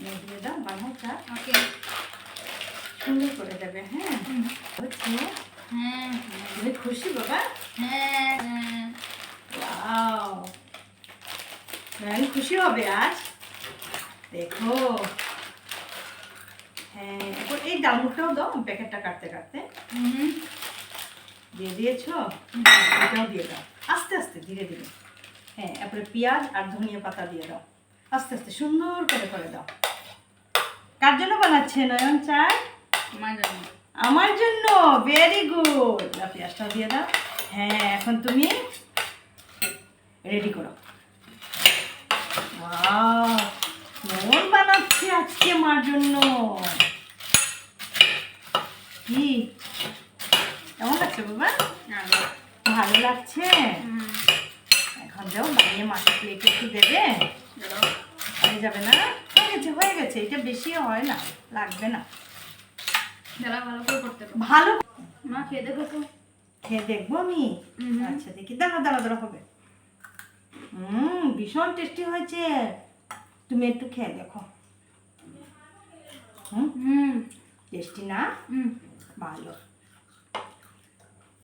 দিয়ে দাও, বানাও চা। ওকে, সুন্দর করে দেবে। হ্যাঁ হচ্ছে। হ্যাঁ তুমি খুশি বাবা? হ্যাঁ হ্যাঁ। ওয়াও, খুশি হবে আজ। দেখো, হ্যাঁ এখন এই ডালমুটটাও দাও, প্যাকেটটা কাটতে কাটতে দিয়ে দিয়েছো। এটাও দিয়ে দাও আস্তে আস্তে, ধীরে ধীরে। হ্যাঁ, তারপরে পেঁয়াজ আর ধনিয়া পাতা দিয়ে দাও, আস্তে আস্তে সুন্দর করে করে দাও। কার জন্য বানাচ্ছে নয়ন চাট? আমার জন্য। আমার জন্য। Very good. পেঁয়াজটাও দিয়ে দাও। হ্যাঁ, এখন তুমি রেডি করো। ওয়াও, মন বানাচ্ছে আজকে মার জন্য। কি কেমন লাগছে বাবা? ভালো লাগছে। এখন যাও বানিয়ে মাকে প্লেটে একটু দেবে। হয়ে যাবে না? হয়ে গেছে হয়ে গেছে, এটা বেশি হয় না, লাগবে না। ভালো করে করতে পারো। ভালো মা খেয়ে দেখো তো। খেয়ে দেখবো আমি। আচ্ছা দেখি, দাঁড়া দাঁড়া দাঁড়া হবে। ভীষণ টেস্টি হয়েছে, তুমি একটু খেয়ে দেখো। টেস্টি না? ভালো।